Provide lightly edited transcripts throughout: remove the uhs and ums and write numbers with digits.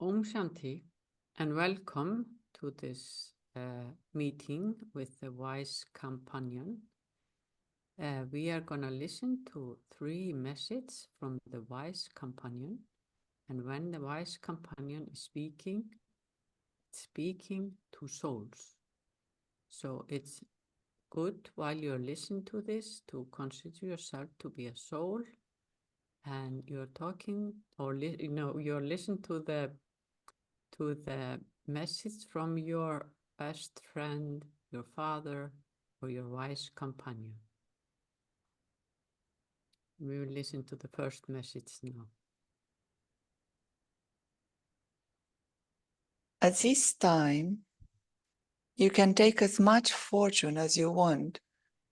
Om Shanti, and welcome to this meeting with the Wise Companion. We are going to listen to 3 messages from the Wise Companion. And when the Wise Companion is speaking to souls. So it's good while you're listening to this to consider yourself to be a soul, and you're talking or you're listening to the message from your best friend, your father, or your wise companion. We will listen to the first message now. At this time, you can take as much fortune as you want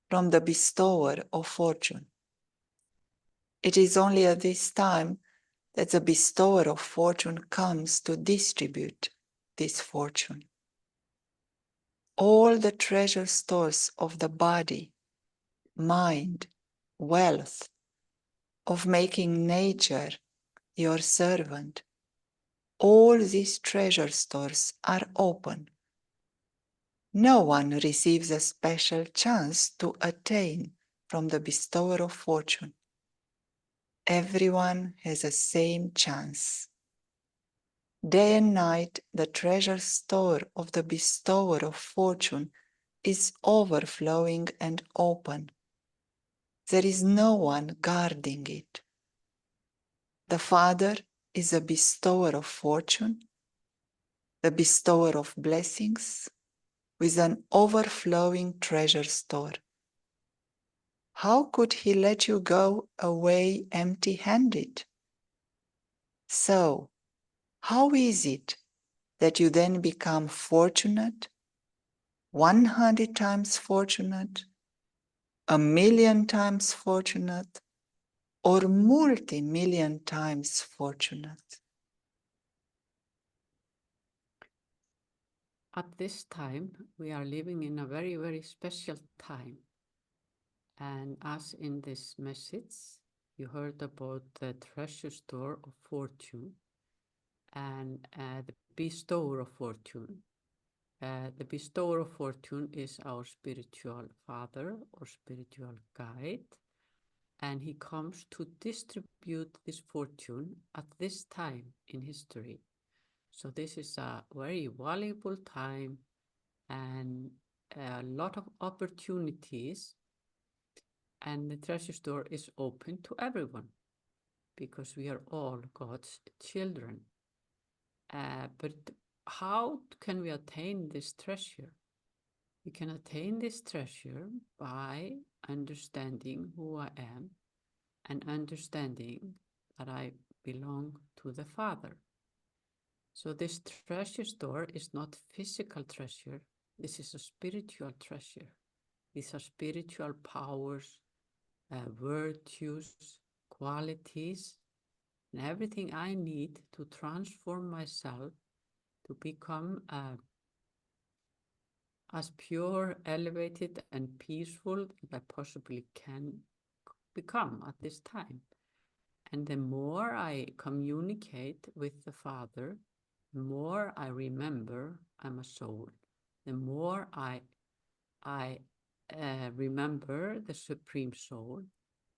from the bestower of fortune. It is only at this time that the bestower of fortune comes to distribute this fortune. All the treasure stores of the body, mind, wealth, of making nature your servant, all these treasure stores are open. No one receives a special chance to attain from the bestower of fortune. Everyone has the same chance. Day and night, the treasure store of the bestower of fortune is overflowing and open. There is no one guarding it. The Father is a bestower of fortune, the bestower of blessings, with an overflowing treasure store. How could he let you go away empty-handed? So, how is it that you then become fortunate, 100 times fortunate, 1,000,000 times fortunate, or multi-million times fortunate? At this time, we are living in a very, very special time. And as in this message, you heard about the treasure store of fortune and the bestower of fortune. The bestower of fortune is our spiritual father or spiritual guide, and he comes to distribute this fortune at this time in history. So this is a very valuable time and a lot of opportunities, and the treasure store is open to everyone because we are all God's children. But how can we attain this treasure? We can attain this treasure by understanding who I am and understanding that I belong to the Father. So this treasure store is not physical treasure. This is a spiritual treasure. These are spiritual powers, virtues, qualities, and everything I need to transform myself to become as pure, elevated, and peaceful as I possibly can become at this time. And the more I communicate with the Father, the more I remember I'm a soul, the more I remember the Supreme Soul,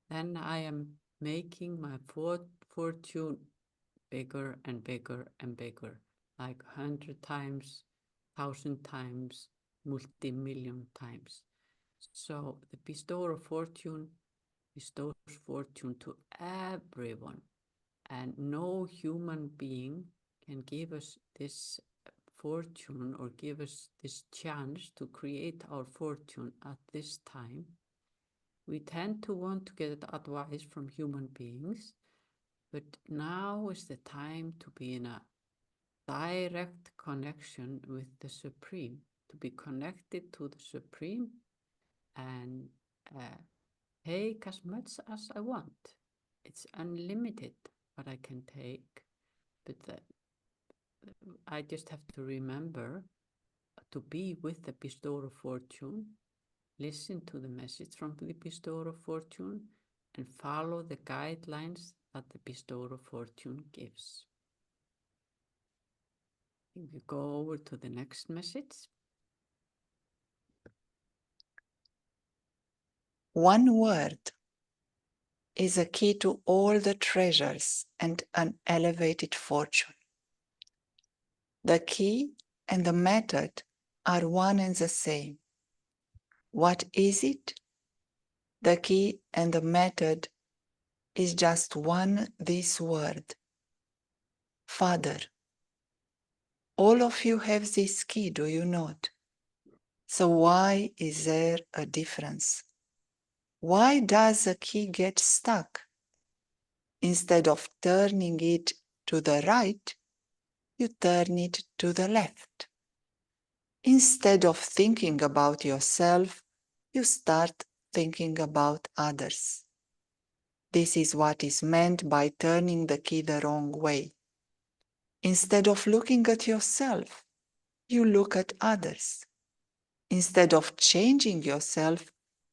then I am making my fortune bigger and bigger and bigger, like 100 times, 1,000 times, multi-million times. So the bestower of fortune bestows fortune to everyone, and no human being can give us this fortune or give us this chance to create our fortune at this time. We tend to want to get advice from human beings, but now is the time to be in a direct connection with the Supreme, to be connected to the Supreme and take as much as I want. It's unlimited what I can take, but I just have to remember to be with the bestower of fortune, listen to the message from the bestower of fortune, and follow the guidelines that the bestower of fortune gives. think we go over to the next message. One word is a key to all the treasures and an elevated fortune. The key and the method are one and the same. What is it? The key and the method is just this word, Father. All of you have this key, do you not? So why is there a difference? Why does the key get stuck? Instead of turning it to the right, you turn it to the left. Instead of thinking about yourself, you start thinking about others. This is what is meant by turning the key the wrong way. Instead of looking at yourself, you look at others. Instead of changing yourself,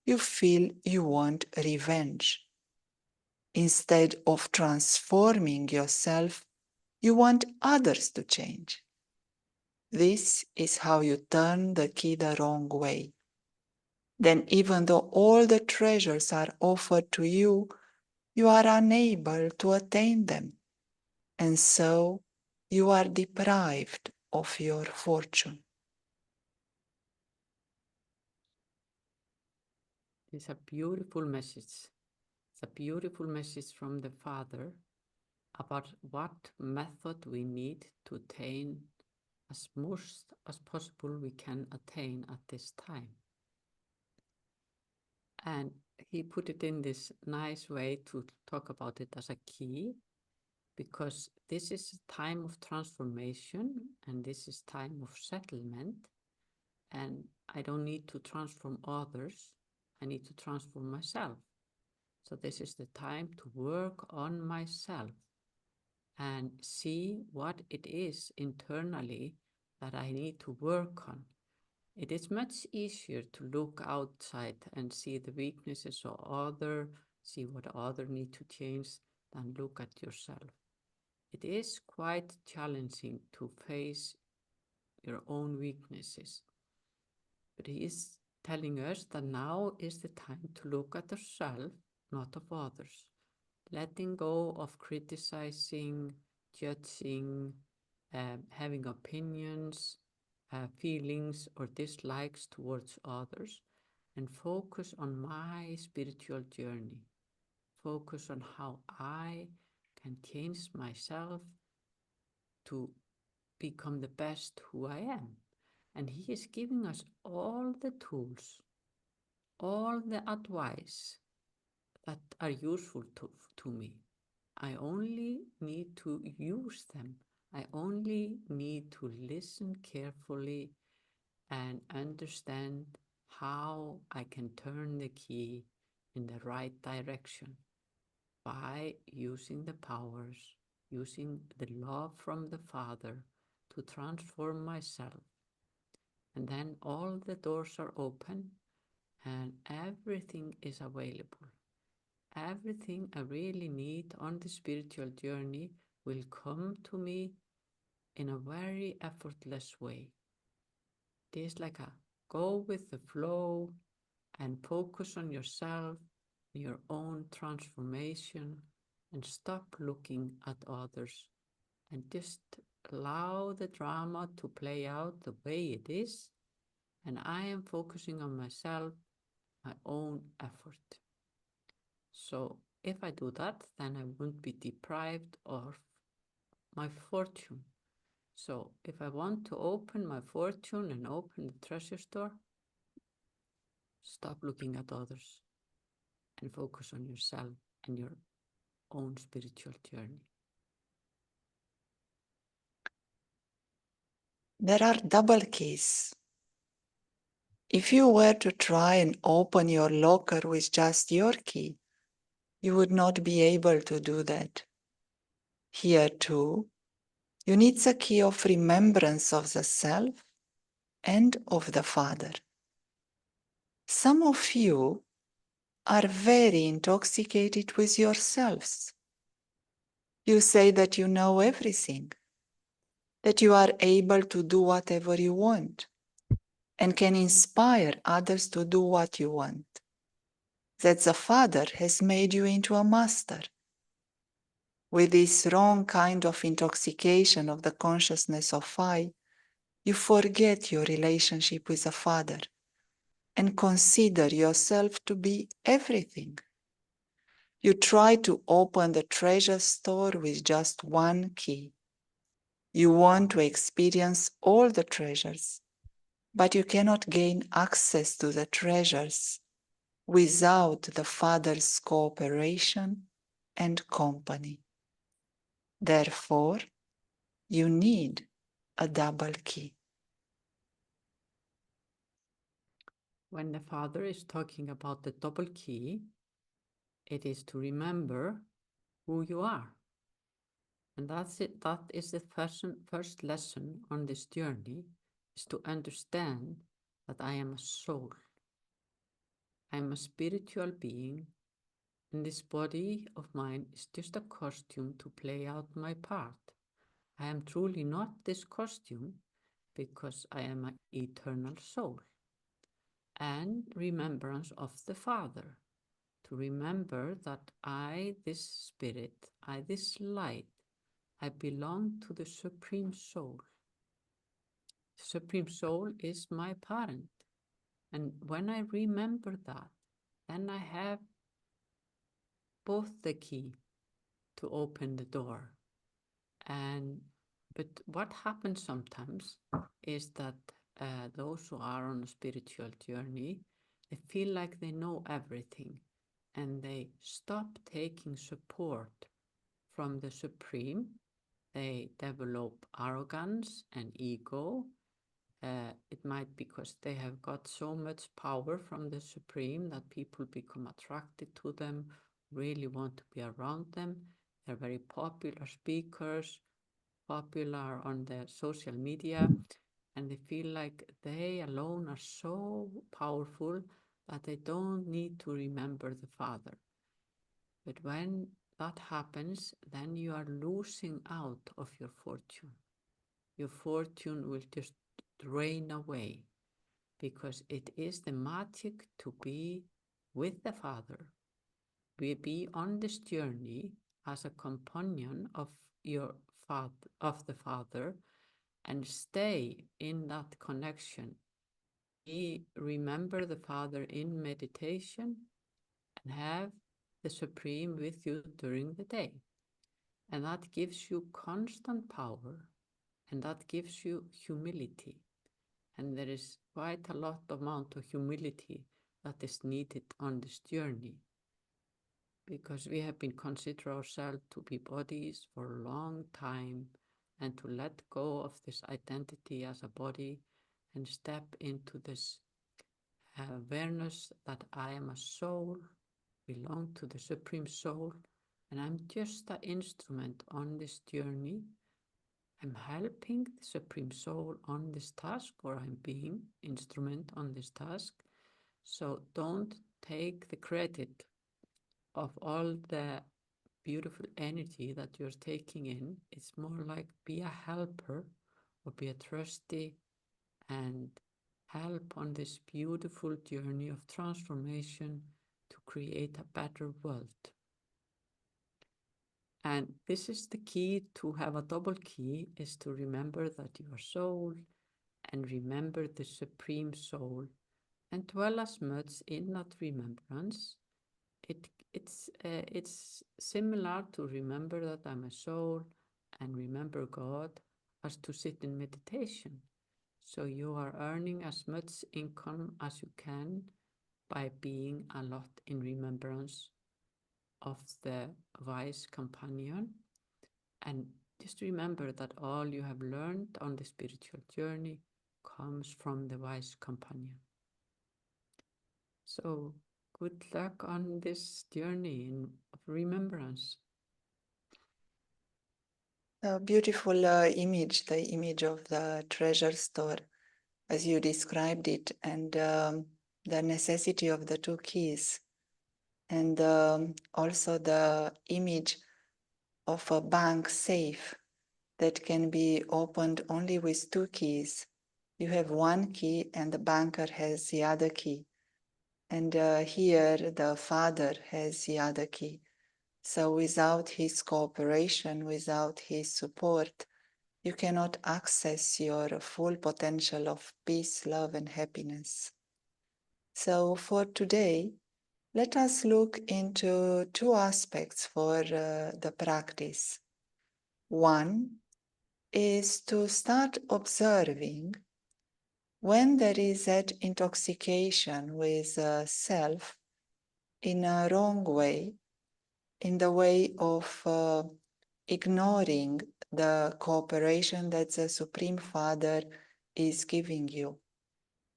you feel you want revenge. Instead of transforming yourself, you want others to change. This is how you turn the key the wrong way. Then, even though all the treasures are offered to you, you are unable to attain them. And so you are deprived of your fortune. It's a beautiful message. It's a beautiful message from the Father about what method we need to attain as most as possible we can attain at this time. And he put it in this nice way to talk about it as a key, because this is a time of transformation and this is time of settlement. And I don't need to transform others. I need to transform myself. So this is the time to work on myself and see what it is internally that I need to work on. It is much easier to look outside and see the weaknesses of others, see what others need to change, than look at yourself. It is quite challenging to face your own weaknesses. But he is telling us that now is the time to look at yourself, not of others. Letting go of criticizing, judging, having opinions, feelings or dislikes towards others, and focus on my spiritual journey. Focus on how I can change myself to become the best who I am. And he is giving us all the tools, all the advice that are useful to me. I only need to use them. I only need to listen carefully and understand how I can turn the key in the right direction by using the powers, using the love from the Father to transform myself. And then all the doors are open and everything is available. Everything I really need on the spiritual journey will come to me in a very effortless way. It is like a go with the flow and focus on yourself, your own transformation, and stop looking at others and just allow the drama to play out the way it is. And I am focusing on myself, my own effort. So if I do that, then I won't be deprived of my fortune. So if I want to open my fortune and open the treasure store, stop looking at others and focus on yourself and your own spiritual journey. There are double keys. If you were to try and open your locker with just your key, you would not be able to do that. Here too, you need the key of remembrance of the self and of the Father. Some of you are very intoxicated with yourselves. You say that you know everything. that you are able to do whatever you want and can inspire others to do what you want, that the Father has made you into a master. With this wrong kind of intoxication of the consciousness of I, you forget your relationship with the Father and consider yourself to be everything. You try to open the treasure store with just one key. You want to experience all the treasures, but you cannot gain access to the treasures without the Father's cooperation and company. Therefore, you need a double key. When the Father is talking about the double key, it is to remember who you are. And that's it. That is the first lesson on this journey, is to understand that I am a soul. I am a spiritual being, and this body of mine is just a costume to play out my part. I am truly not this costume because I am an eternal soul. And remembrance of the Father, to remember that I, this spirit, I, this light, I belong to the Supreme Soul. The Supreme Soul is my parent. And when I remember that, then I have both the key to open the door. But what happens sometimes is that those who are on a spiritual journey, they feel like they know everything and they stop taking support from the Supreme. They develop arrogance and ego. It might be because they have got so much power from the Supreme that people become attracted to them, really want to be around them. They're very popular speakers, popular on the social media, and they feel like they alone are so powerful that they don't need to remember the Father. But when that happens, then you are losing out of your fortune. Your fortune will just drain away, because it is the magic to be with the Father. We be on this journey as a companion of your father, of the Father, and stay in that connection. We remember the Father in meditation and have the Supreme with you during the day. And that gives you constant power, and that gives you humility. And there is quite a lot amount of humility that is needed on this journey, because we have been consider ourselves to be bodies for a long time, and to let go of this identity as a body and step into this awareness that I am a soul, belong to the Supreme Soul, and I'm just an instrument on this journey. I'm helping the Supreme Soul on this task, or I'm being instrument on this task. So don't take the credit of all the beautiful energy that you're taking in. It's more like be a helper or be a trustee and help on this beautiful journey of transformation to create a better world. And this is the key to have a double key, is to remember that you are soul and remember the Supreme Soul and dwell as much in that remembrance. It's similar to remember that I'm a soul and remember God as to sit in meditation. So you are earning as much income as you can by being a lot in remembrance of the wise companion. And just remember that all you have learned on the spiritual journey comes from the wise companion. So good luck on this journey of remembrance. A beautiful image, the image of the treasure store, as you described it, and the necessity of the two keys, and also the image of a bank safe that can be opened only with two keys. You have one key and the banker has the other key. And here the father has the other key. So without his cooperation, without his support, you cannot access your full potential of peace, love, and happiness. So for today, let us look into two aspects for the practice. One is to start observing when there is that intoxication with self in a wrong way, in the way of ignoring the cooperation that the Supreme Father is giving you.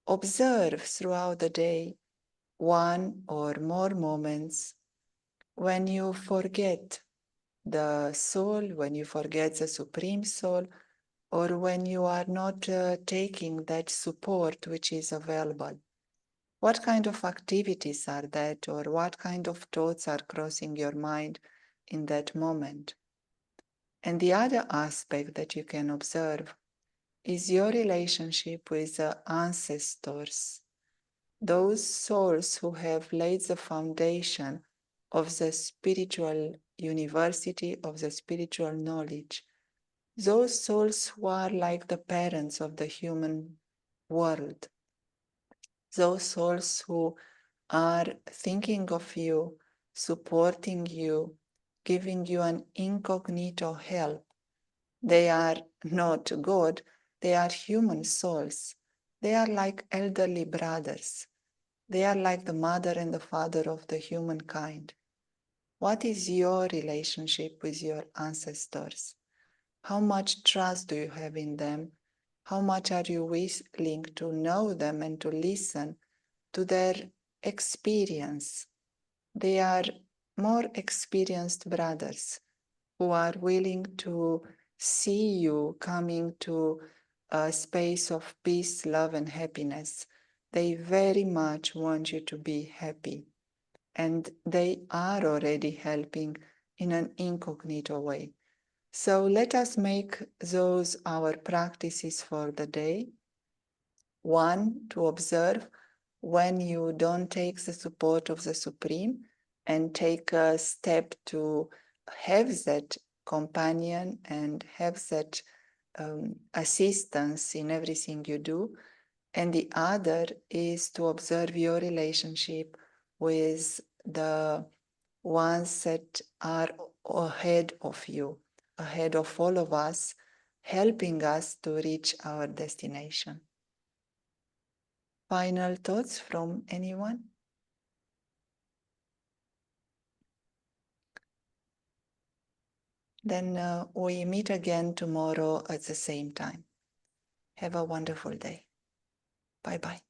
Observe throughout the day one or more moments when you forget the soul, when you forget the Supreme Soul, or when you are not taking that support which is available. What kind of activities are that, or what kind of thoughts are crossing your mind in that moment? And the other aspect that you can observe is your relationship with the ancestors, those souls who have laid the foundation of the spiritual university, of the spiritual knowledge, those souls who are like the parents of the human world, those souls who are thinking of you, supporting you, giving you an incognito help. They are not God, they are human souls. They are like elderly brothers. They are like the mother and the father of the humankind. What is your relationship with your ancestors? How much trust do you have in them? How much are you willing to know them and to listen to their experience? They are more experienced brothers who are willing to see you coming to a space of peace, love, and happiness. They very much want you to be happy, and they are already helping in an incognito way. So let us make those our practices for the day. One, to observe when you don't take the support of the Supreme and take a step to have that companion and have that assistance in everything you do. And the other is to observe your relationship with the ones that are ahead of you, ahead of all of us, helping us to reach our destination. Final thoughts from anyone? Then we meet again tomorrow at the same time. Have a wonderful day. Bye bye.